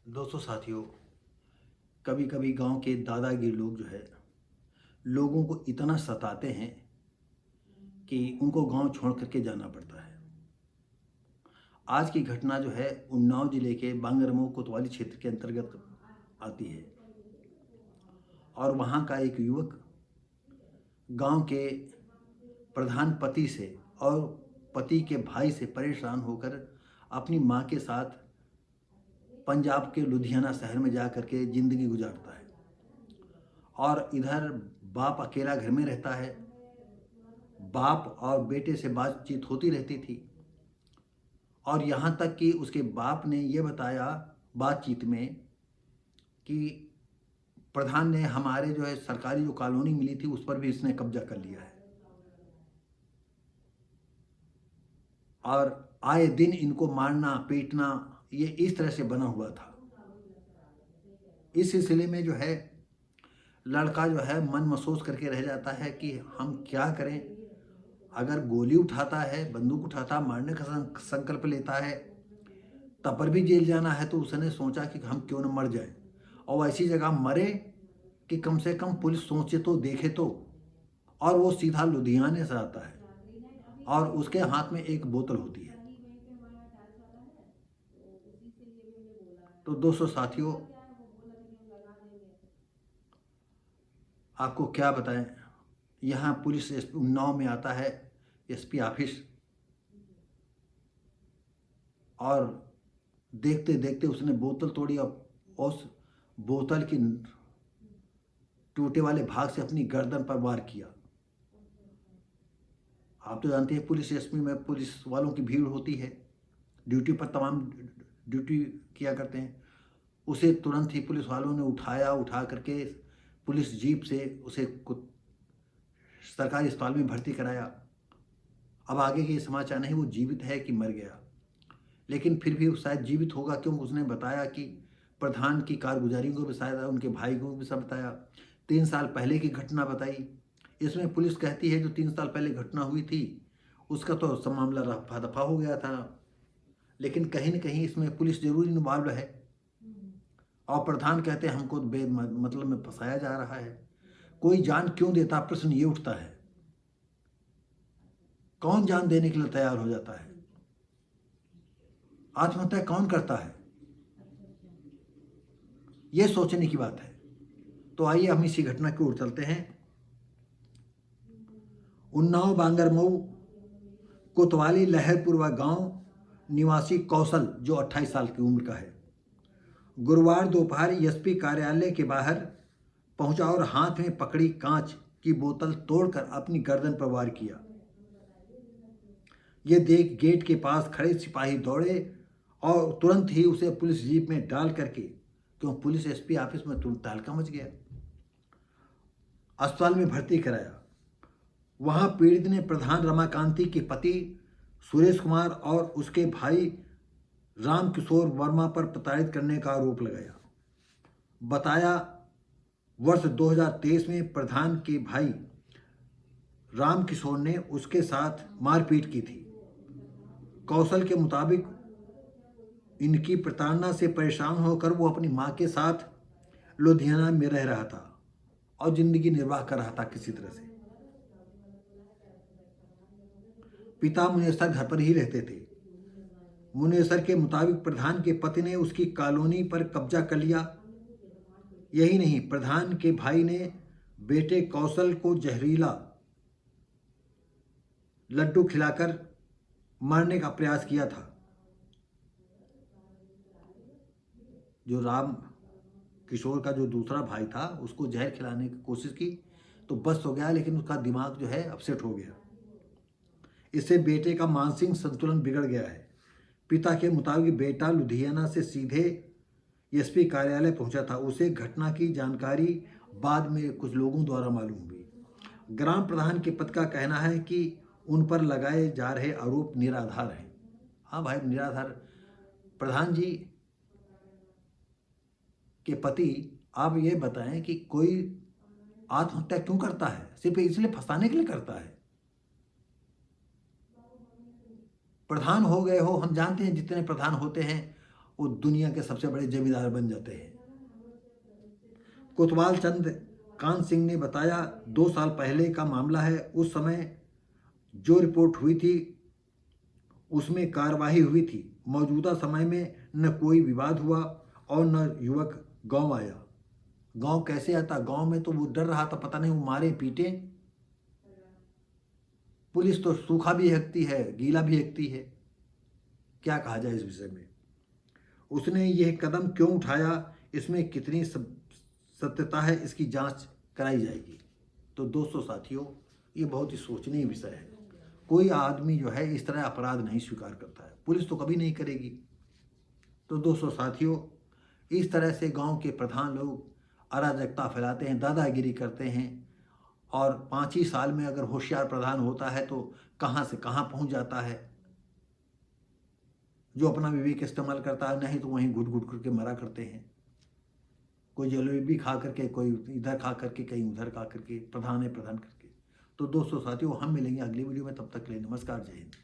दोस्तों साथियों, कभी कभी गांव के दादागिरी लोग जो है लोगों को इतना सताते हैं कि उनको गांव छोड़ करके जाना पड़ता है। आज की घटना जो है उन्नाव जिले के बांगरमऊ कोतवाली क्षेत्र के अंतर्गत आती है और वहां का एक युवक गांव के प्रधान पति से और पति के भाई से परेशान होकर अपनी मां के साथ पंजाब के लुधियाना शहर में जा करके ज़िंदगी गुजारता है। और इधर बाप अकेला घर में रहता है। बाप और बेटे से बातचीत होती रहती थी और यहाँ तक कि उसके बाप ने यह बताया बातचीत में कि प्रधान ने हमारे जो है सरकारी जो कॉलोनी मिली थी उस पर भी इसने कब्जा कर लिया है और आए दिन इनको मारना पीटना ये इस तरह से बना हुआ था। इस सिलसिले में जो है लड़का जो है मन महसूस करके रह जाता है कि हम क्या करें। अगर गोली उठाता है, बंदूक उठाता, मारने का संकल्प लेता है, तब पर भी जेल जाना है, तो उसने सोचा कि हम क्यों न मर जाए और ऐसी जगह मरे कि कम से कम पुलिस सोचे तो देखे तो। और वो सीधा लुधियाने से आता है और उसके हाथ में एक बोतल होती है। तो दोस्तों साथियों, आपको क्या बताएं, यहाँ पुलिस उन्नाव में आता है एसपी ऑफिस और देखते देखते उसने बोतल तोड़ी और उस बोतल की टूटे वाले भाग से अपनी गर्दन पर वार किया। आप तो जानते हैं पुलिस एसपी में पुलिस वालों की भीड़ होती है, ड्यूटी पर तमाम ड्यूटी किया करते हैं। उसे तुरंत ही पुलिस वालों ने उठा करके पुलिस जीप से उसे सरकारी अस्पताल में भर्ती कराया। अब आगे के समाचार नहीं वो जीवित है कि मर गया, लेकिन फिर भी शायद जीवित होगा, क्योंकि उसने बताया कि प्रधान की कारगुजारी को भी शायद उनके भाई को भी सब बताया। 3 साल पहले की घटना बताई। इसमें पुलिस कहती है जो 3 साल पहले घटना हुई थी उसका तो सब मामला रफा दफा हो गया था, लेकिन कहीं न कहीं इसमें पुलिस जरूर इन्वॉल्व है। और प्रधान कहते हैं हमको मतलब में फंसाया जा रहा है। कोई जान क्यों देता, प्रश्न ये उठता है। कौन जान देने के लिए तैयार हो जाता है? आत्महत्या कौन करता है? ये सोचने की बात है। तो आइए हम इसी घटना की ओर चलते हैं। उन्नाव बांगरमऊ कोतवाली लहरपुरवा गांव निवासी कौशल जो 28 साल की उम्र का है, गुरुवार दोपहर एसपी कार्यालय के बाहर पहुंचा और हाथ में पकड़ी कांच की बोतल तोड़कर अपनी गर्दन पर वार किया। ये देख गेट के पास खड़े सिपाही दौड़े और तुरंत ही उसे पुलिस जीप में डाल करके, क्यों पुलिस एसपी ऑफिस में तुरंत तहलका मच गया, अस्पताल में भर्ती कराया। वहां पीड़ित ने प्रधान रमाकांति के पति सुरेश कुमार और उसके भाई रामकिशोर वर्मा पर प्रताड़ित करने का आरोप लगाया। बताया वर्ष 2023 में प्रधान के भाई रामकिशोर ने उसके साथ मारपीट की थी। कौशल के मुताबिक इनकी प्रताड़ना से परेशान होकर वो अपनी मां के साथ लुधियाना में रह रहा था और जिंदगी निर्वाह कर रहा था किसी तरह से। पिता मुनेसर घर पर ही रहते थे। मुनेसर के मुताबिक प्रधान के पति ने उसकी कॉलोनी पर कब्जा कर लिया। यही नहीं, प्रधान के भाई ने बेटे कौशल को जहरीला लड्डू खिलाकर मारने का प्रयास किया था। जो राम किशोर का जो दूसरा भाई था उसको जहर खिलाने की कोशिश की तो बस हो गया, लेकिन उसका दिमाग जो है अपसेट हो गया। इससे बेटे का मानसिक संतुलन बिगड़ गया है। पिता के मुताबिक बेटा लुधियाना से सीधे एसपी कार्यालय पहुंचा था। उसे घटना की जानकारी बाद में कुछ लोगों द्वारा मालूम हुई। ग्राम प्रधान के पद का कहना है कि उन पर लगाए जा रहे आरोप निराधार हैं। हाँ भाई, निराधार। प्रधान जी के पति, आप ये बताएं कि कोई आत्महत्या क्यों करता है? सिर्फ इसलिए फंसाने के लिए करता है? प्रधान हो गए हो, हम जानते हैं जितने प्रधान होते हैं वो दुनिया के सबसे बड़े जमींदार बन जाते हैं। कोतवाल चंद कान सिंह ने बताया, 2 साल पहले का मामला है। उस समय जो रिपोर्ट हुई थी उसमें कार्यवाही हुई थी। मौजूदा समय में न कोई विवाद हुआ और न युवक गांव आया। गांव कैसे आता? गांव में तो वो डर रहा था, पता नहीं वो मारे पीटे। पुलिस तो सूखा भी हकती है, गीला भी हकती है। क्या कहा जाए इस विषय में? उसने यह कदम क्यों उठाया, इसमें कितनी सत्यता है, इसकी जांच कराई जाएगी। तो दोस्तों साथियों, ये बहुत ही सोचनीय विषय है। कोई आदमी जो है इस तरह अपराध नहीं स्वीकार करता है, पुलिस तो कभी नहीं करेगी। तो दोस्तों साथियों, इस तरह से गांव के प्रधान लोग अराजकता फैलाते हैं, दादागिरी करते हैं, और 5 ही साल में अगर होशियार प्रधान होता है तो कहाँ से कहाँ पहुंच जाता है। जो अपना विवेक इस्तेमाल करता है, नहीं तो वहीं घुट घुट करके मरा करते हैं। कोई जलेबी खा करके, कोई इधर खा करके, कहीं उधर खा करके, प्रधान है प्रधान करके। तो दोस्तों साथियों, हम मिलेंगे अगली वीडियो में। तब तक के लिए नमस्कार, जय हिंद।